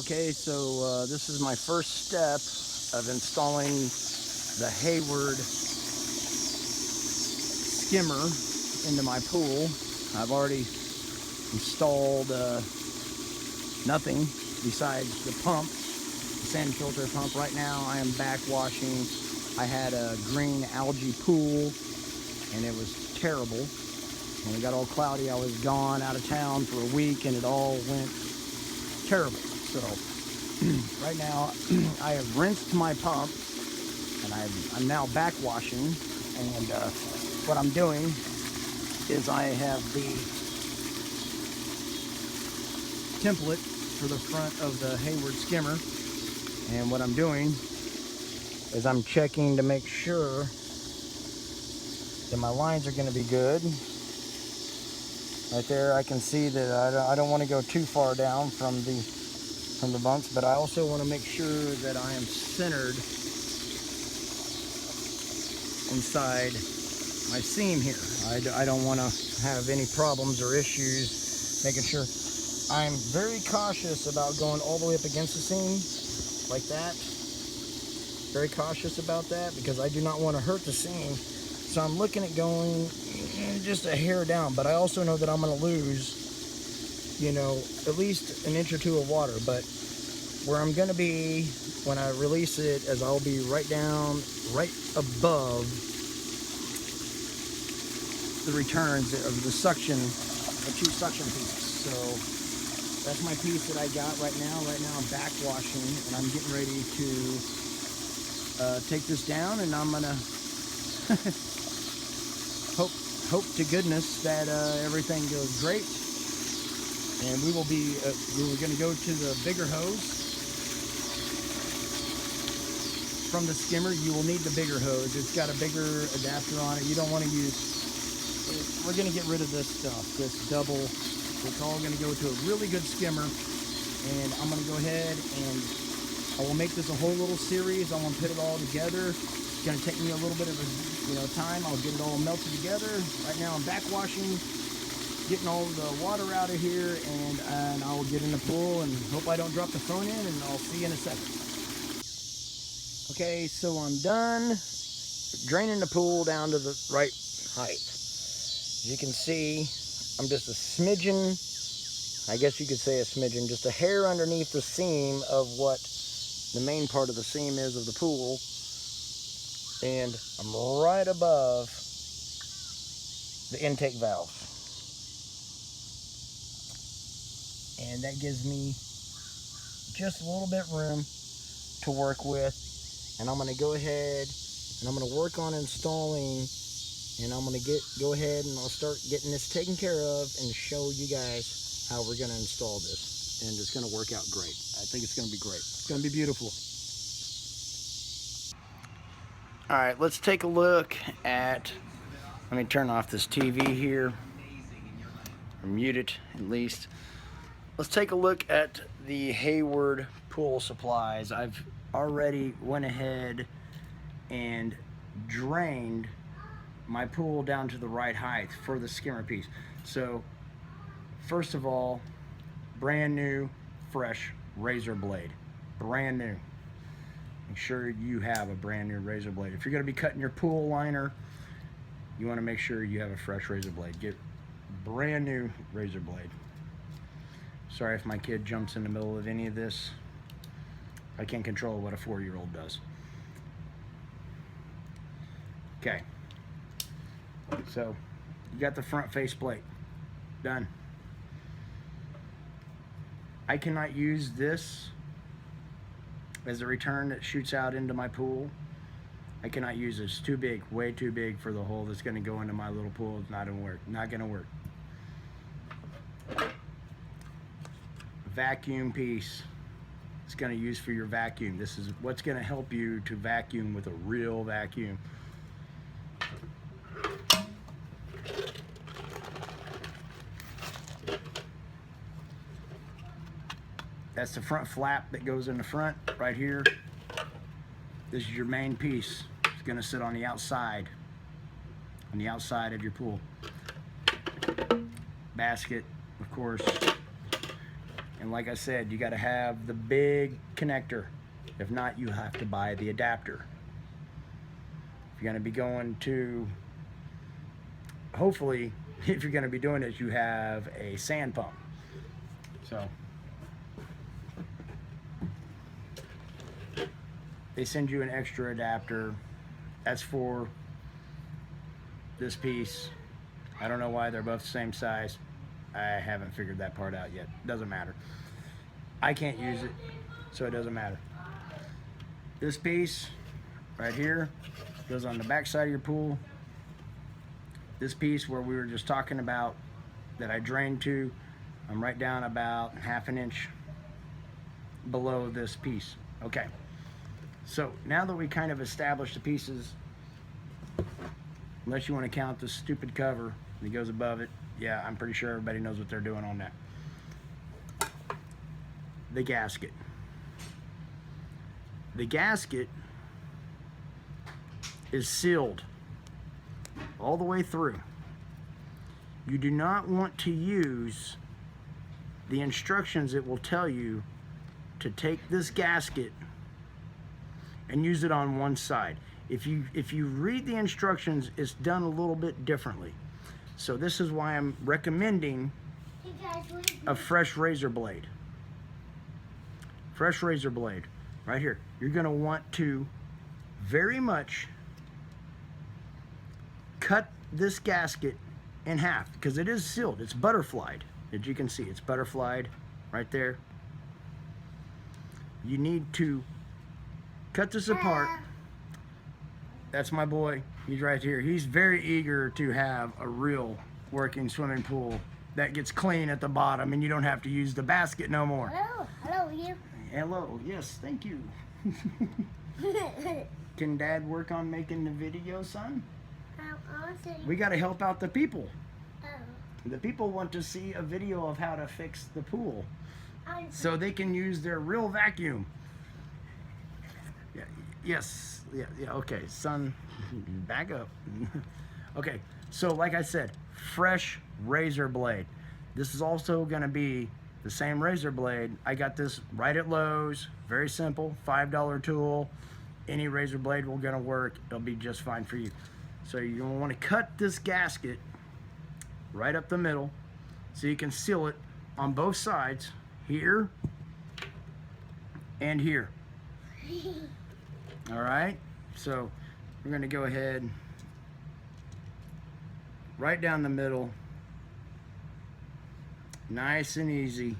Okay, so this is my first step of installing the Hayward Skimmer into my pool. I've already installed nothing besides the pump, the sand filter pump. Right now I am backwashing. I had a green algae pool and it was terrible. When it got all cloudy, I was gone out of town for a week and it all went terrible. So right now I have rinsed my pump and I'm now backwashing, and what I'm doing is I have the template for the front of the Hayward Skimmer, and what I'm doing is I'm checking to make sure that my lines are going to be good. Right there I can see that I don't want to go too far down from the bunks, but I also want to make sure that I am centered inside my seam here. I don't want to have any problems or issues making sure. I'm very cautious about going all the way up against the seam like that. Very cautious about that because I do not want to hurt the seam. So I'm looking at going just a hair down, but I also know that I'm going to lose, you know, at least an inch or two of water. But where I'm going to be when I release it is I'll be right down, right above the returns of the suction, the two suction pieces. So that's my piece that I got right now. Right now I'm backwashing and I'm getting ready to take this down, and I'm gonna hope to goodness that everything goes great. And we were going to go to the bigger hose from the skimmer. You will need the bigger hose. It's got a bigger adapter on it. You don't want to use. We're going to get rid of this stuff. This double. It's all going to go to a really good skimmer. And I'm going to go ahead and I will make this a whole little series. I'm going to put it all together. It's going to take me a little bit of time. I'll get it all melted together. Right now I'm backwashing, getting all the water out of here, and I'll get in the pool and hope I don't drop the phone in, and I'll see you in a second. Okay, so I'm done draining the pool down to the right height. As you can see, I'm just a smidgen, I guess you could say a smidgen, just a hair underneath the seam of what the main part of the seam is of the pool. And I'm right above the intake valve. And that gives me just a little bit room to work with. And I'm going to go ahead and I'm going to work on installing, and I'm going to go ahead and I'll start getting this taken care of and show you guys how we're going to install this. And it's going to work out great. I think it's going to be great. It's going to be beautiful. All right, let's take a look at, let me turn off this TV here, or mute it at least. Let's take a look at the Hayward pool supplies. I've already went ahead and drained my pool down to the right height for the skimmer piece. So, first of all, brand new, fresh razor blade. Brand new. Make sure you have a brand new razor blade. If you're going to be cutting your pool liner, you want to make sure you have a fresh razor blade. Get brand new razor blade. Sorry if my kid jumps in the middle of any of this. I can't control what a 4-year-old does. Okay. So, you got the front faceplate. Done. I cannot use this as a return that shoots out into my pool. I cannot use this. It's too big, way too big for the hole that's going to go into my little pool. It's not going to work. Not going to work. Vacuum piece. It's going to use for your vacuum. This is what's going to help you to vacuum with a real vacuum. That's the front flap that goes in the front right here. This is your main piece. It's going to sit on the outside of your pool. Basket, of course. And like I said, you got to have the big connector. If not, you have to buy the adapter. If you're going to be going to, hopefully, if you're going to be doing this, you have a sand pump. So they send you an extra adapter. That's for this piece. I don't know why they're both the same size. I haven't figured that part out yet. Doesn't matter. I can't use it, so it doesn't matter. This piece right here goes on the back side of your pool. This piece where we were just talking about that I drained to, I'm right down about ½ an inch below this piece. Okay, so now that we kind of established the pieces, unless you want to count the stupid cover that goes above it, yeah, I'm pretty sure everybody knows what they're doing on that. The gasket. The gasket is sealed all the way through. You do not want to use the instructions. It will tell you to take this gasket and use it on one side. If you read the instructions, it's done a little bit differently. So this is why I'm recommending a fresh razor blade. Fresh razor blade, right here. You're gonna want to very much cut this gasket in half because it is sealed. It's butterflied, as you can see. It's butterflied right there. You need to cut this apart. That's my boy. He's right here. He's very eager to have a real working swimming pool that gets clean at the bottom and you don't have to use the basket no more. Hello, hello, you. Hello, yes, thank you. Can Dad work on making the video, son? We got to help out the people. The people want to see a video of how to fix the pool so they can use their real vacuum. Yeah, yes, yeah, okay, son, back up. Okay, so like I said, fresh razor blade. This is also going to be the same razor blade. I got this right at Lowe's. Very simple, $5 tool. Any razor blade will gonna work. It'll be just fine for you. So you're gonna want to cut this gasket right up the middle so you can seal it on both sides, here and here. All right, so we're gonna go ahead right down the middle. Nice and easy.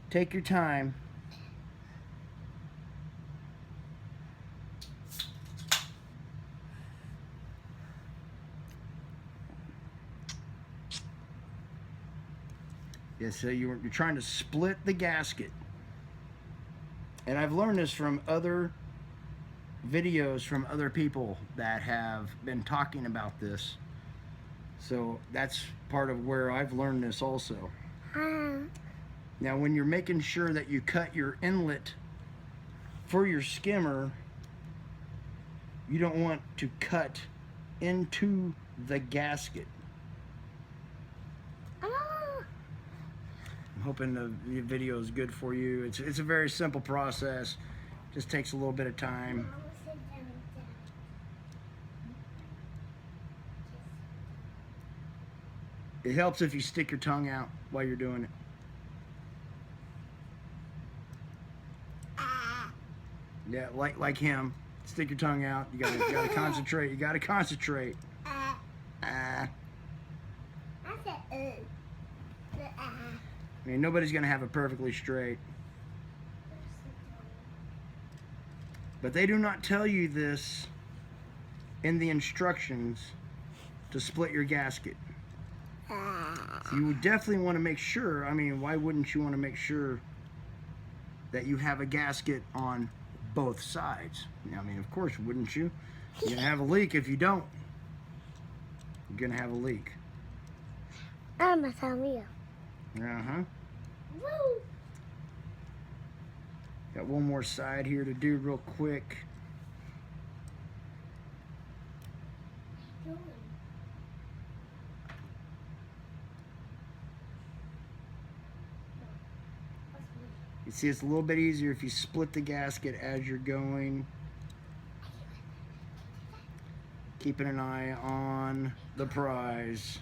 Take your time. Yeah, so you're trying to split the gasket. And I've learned this from other videos from other people that have been talking about this. So that's part of where I've learned this also. Now when you're making sure that you cut your inlet for your skimmer, you don't want to cut into the gasket. I'm hoping the video is good for you. It's a very simple process. Just takes a little bit of time. It helps if you stick your tongue out while you're doing it. Yeah, like him. Stick your tongue out. You gotta concentrate. You gotta concentrate. I mean, nobody's gonna have it perfectly straight. But they do not tell you this in the instructions to split your gasket. So you would definitely want to make sure, I mean, why wouldn't you want to make sure that you have a gasket on both sides? I mean, of course, wouldn't you? You're going to have a leak if you don't. You're going to have a leak. I'm a Samia. Uh-huh. Woo! Got one more side here to do real quick. See, it's a little bit easier if you split the gasket as you're going. Keeping an eye on the prize.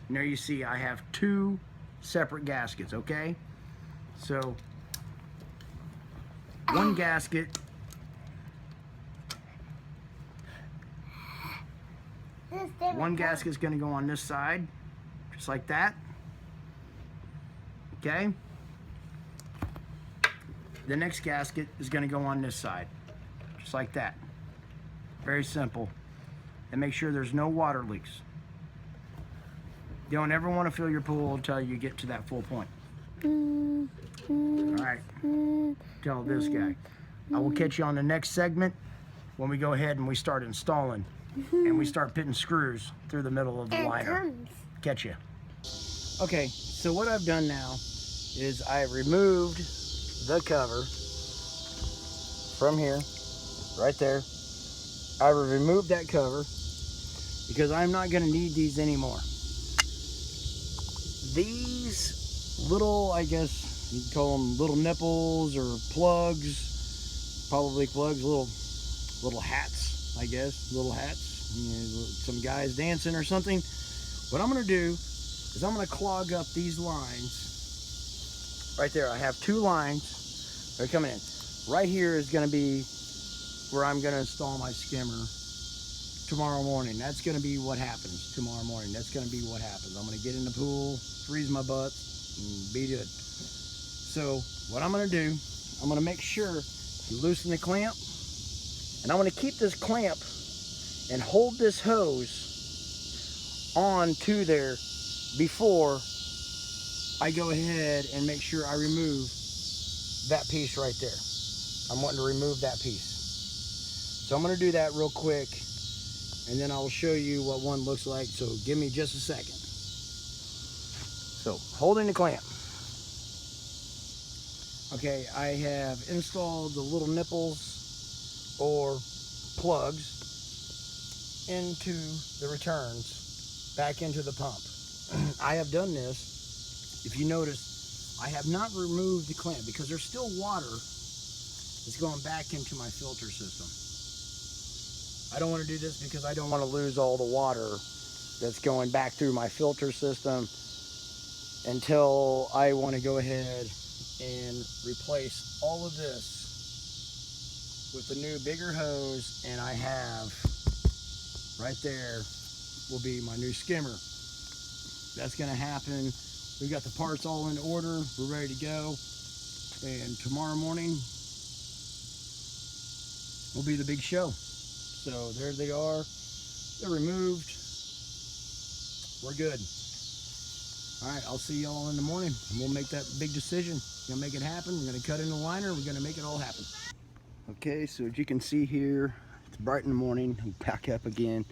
And there you see I have 2 separate gaskets, okay? So, one gasket is going to go on this side, just like that. Okay? The next gasket is going to go on this side, just like that. Very simple. And make sure there's no water leaks. You don't ever want to fill your pool until you get to that full point. Alright, tell this guy. I will catch you on the next segment when we go ahead and we start installing and we start putting screws through the middle of the liner. Catch you. Okay, so what I've done now is I removed the cover from here, right there. I removed that cover because I'm not going to need these anymore. These little, I guess you can call them little nipples or plugs, probably plugs, little hats, I guess, little hats. You know, some guys dancing or something. What I'm going to do is I'm going to clog up these lines. Right there, I have 2 lines. They're coming in. Right here is going to be where I'm going to install my skimmer tomorrow morning. That's going to be what happens tomorrow morning. That's going to be what happens. I'm going to get in the pool, freeze my butt, and be good. So what I'm going to do, I'm going to make sure you loosen the clamp, and I'm going to keep this clamp and hold this hose on to there before I go ahead and make sure I remove that piece right there. I'm wanting to remove that piece. So I'm going to do that real quick, and then I'll show you what one looks like. So give me just a second. So holding the clamp. Okay, I have installed the little nipples or plugs into the returns back into the pump. I have done this. If you notice, I have not removed the clamp because there's still water that's going back into my filter system. I don't want to do this because I don't want to lose all the water that's going back through my filter system until I want to go ahead and replace all of this with the new bigger hose, and I have right there will be my new skimmer. That's going to happen. We've got the parts all in order. We're ready to go, and tomorrow morning will be the big show. So there they are. They're removed. We're good. All right, I'll see y'all in the morning, and we'll make that big decision. We're gonna make it happen. We're gonna cut in the liner. We're gonna make it all happen. Okay, so as you can see here, it's bright in the morning. I'm back up again,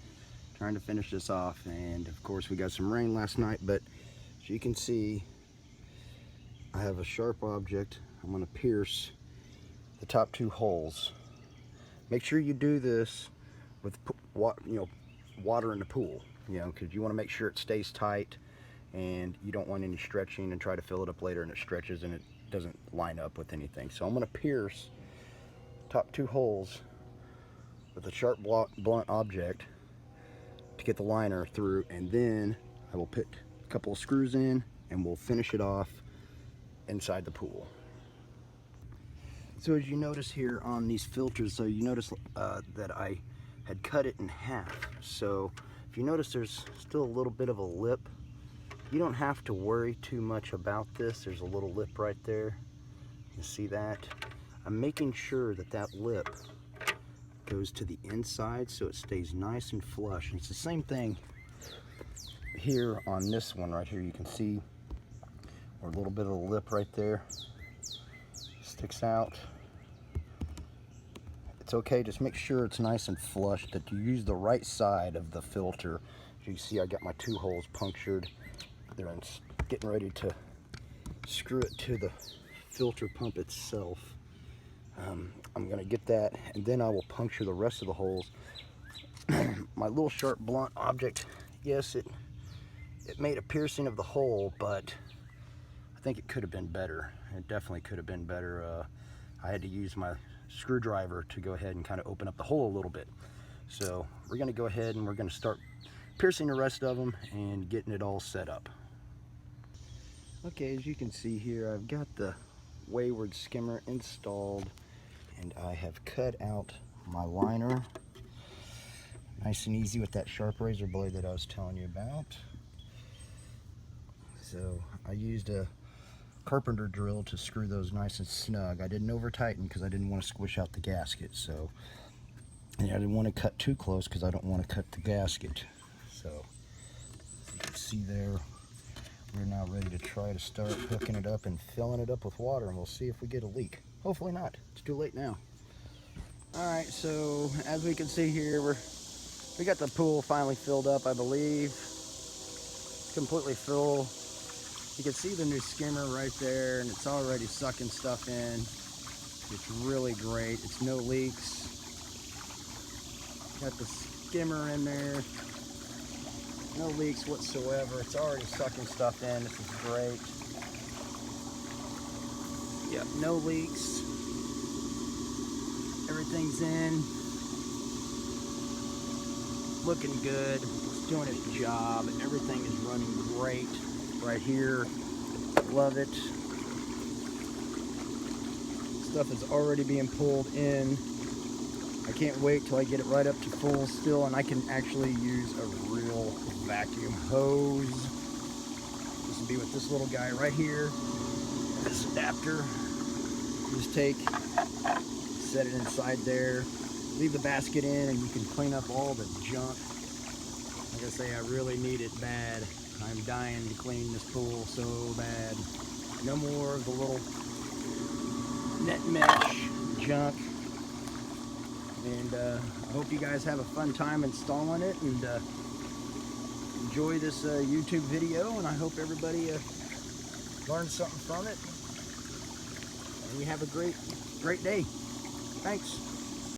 trying to finish this off. And of course, we got some rain last night, but as you can see, I have a sharp object. I'm gonna pierce the top 2 holes. Make sure you do this with water in the pool, because you want to make sure it stays tight, and you don't want any stretching and try to fill it up later and it stretches and it doesn't line up with anything. So I'm going to pierce top 2 holes with a sharp blunt object to get the liner through, and then I will put a couple of screws in and we'll finish it off inside the pool. So as you notice here on these filters, so you notice that I had cut it in half. So if you notice, there's still a little bit of a lip. You don't have to worry too much about this. There's a little lip right there. You see that? I'm making sure that that lip goes to the inside so it stays nice and flush. And it's the same thing here on this one right here. You can see where a little bit of the lip right there sticks out. It's okay, just make sure it's nice and flush, that you use the right side of the filter. As you see, I got my 2 holes punctured. They're getting ready to screw it to the filter pump itself. I'm gonna get that, and then I will puncture the rest of the holes. My little sharp blunt object, yes, it made a piercing of the hole, but I think it could have been better. It definitely could have been better. I had to use my screwdriver to go ahead and kind of open up the hole a little bit. So we're going to go ahead and we're going to start piercing the rest of them and getting it all set up. Okay, as you can see here, I've got the Hayward Skimmer installed, and I have cut out my liner nice and easy with that sharp razor blade that I was telling you about. So I used a carpenter drill to screw those nice and snug. I didn't over tighten because I didn't want to squish out the gasket. So, and I didn't want to cut too close because I don't want to cut the gasket. So as you can see there, we're now ready to try to start hooking it up and filling it up with water, and we'll see if we get a leak. Hopefully not. It's too late now. Alright, so as we can see here, we got the pool finally filled up, I believe. It's completely full. You can see the new skimmer right there, and it's already sucking stuff in. It's really great. It's no leaks. Got the skimmer in there. No leaks whatsoever. It's already sucking stuff in. This is great. Yep, no leaks. Everything's in. Looking good. It's doing its job. Everything is running great right here. Love it. Stuff is already being pulled in. I can't wait till I get it right up to full still, and I can actually use a real vacuum hose. This will be with this little guy right here. This adapter. Just set it inside there. Leave the basket in, and you can clean up all the junk. Like I say, I really need it bad. I'm dying to clean this pool so bad. No more of the little net mesh junk. And I hope you guys have a fun time installing it, and enjoy this YouTube video, and I hope everybody learned something from it, and you have a great day. Thanks.